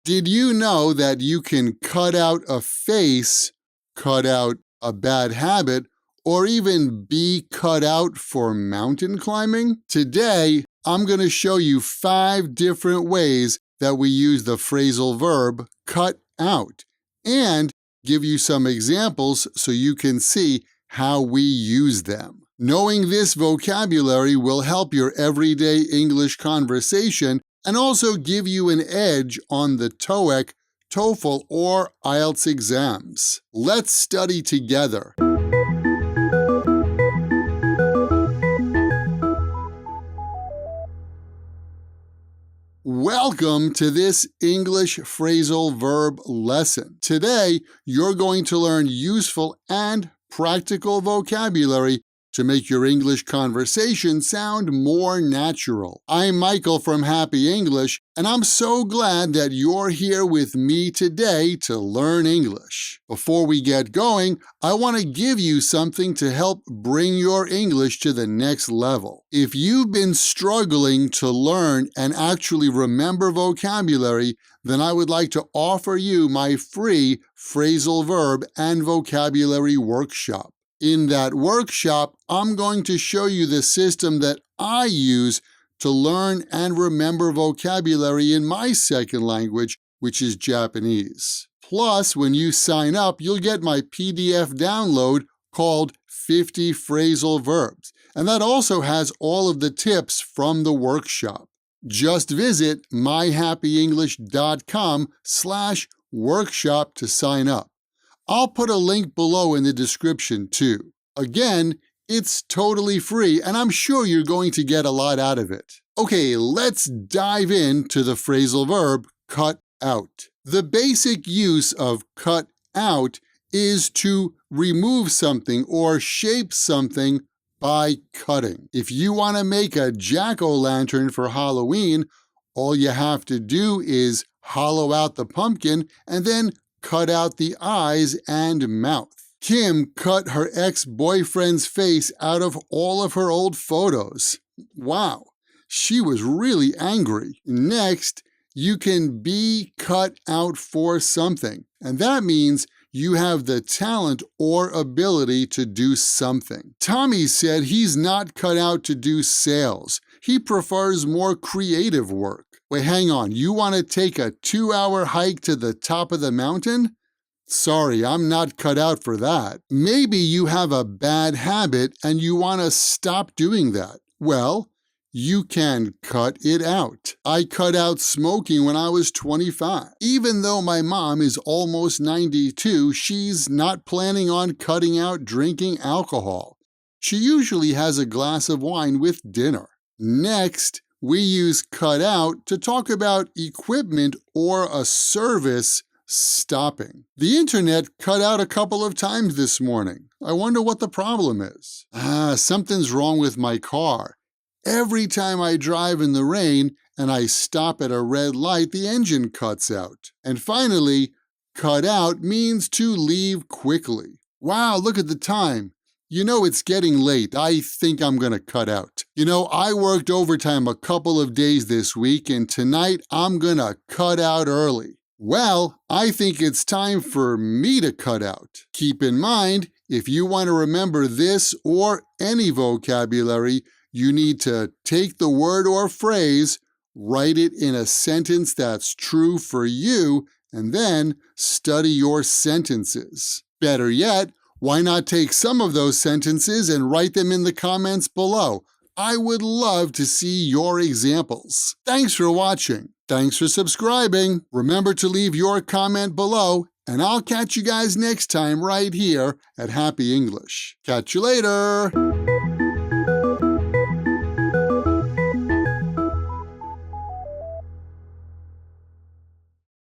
Did you know that you can cut out a face, cut out a bad habit, or even be cut out for mountain climbing? Today, I'm going to show you 5 different ways that we use the phrasal verb cut out and give you some examples so you can see how we use them. Knowing this vocabulary will help your everyday English conversation and also give you an edge on the TOEIC, TOEFL, or IELTS exams. Let's study together. Welcome to this English phrasal verb lesson. Today, you're going to learn useful and practical vocabulary to make your English conversation sound more natural. I'm Michael from Happy English, and I'm so glad that you're here with me today to learn English. Before we get going, I want to give you something to help bring your English to the next level. If you've been struggling to learn and actually remember vocabulary, then I would like to offer you my free phrasal verb and vocabulary workshop. In that workshop, I'm going to show you the system that I use to learn and remember vocabulary in my second language, which is Japanese. Plus, when you sign up, you'll get my PDF download called 50 Phrasal Verbs, and that also has all of the tips from the workshop. Just visit myhappyenglish.com/workshop to sign up. I'll put a link below in the description too. Again, it's totally free, and I'm sure you're going to get a lot out of it. Okay, let's dive into the phrasal verb cut out. The basic use of cut out is to remove something or shape something by cutting. If you want to make a jack-o'-lantern for Halloween, all you have to do is hollow out the pumpkin and then cut out the eyes and mouth. Kim cut her ex-boyfriend's face out of all of her old photos. Wow, she was really angry. Next, you can be cut out for something, and that means you have the talent or ability to do something. Tommy said he's not cut out to do sales. He prefers more creative work. Wait, hang on, you want to take a 2-hour hike to the top of the mountain? Sorry, I'm not cut out for that. Maybe you have a bad habit and you want to stop doing that. Well, you can cut it out. I cut out smoking when I was 25. Even though my mom is almost 92, she's not planning on cutting out drinking alcohol. She usually has a glass of wine with dinner. Next, we use cut out to talk about equipment or a service stopping. The internet cut out a couple of times this morning. I wonder what the problem is. Something's wrong with my car. Every time I drive in the rain and I stop at a red light, the engine cuts out. And finally, cut out means to leave quickly. Wow, look at the time. You know, it's getting late. I think I'm gonna cut out. You know, I worked overtime a couple of days this week, and tonight I'm gonna cut out early. Well, I think it's time for me to cut out. Keep in mind, if you want to remember this or any vocabulary, you need to take the word or phrase, write it in a sentence that's true for you, and then study your sentences. Better yet, why not take some of those sentences and write them in the comments below? I would love to see your examples. Thanks for watching. Thanks for subscribing. Remember to leave your comment below, and I'll catch you guys next time right here at Happy English. Catch you later.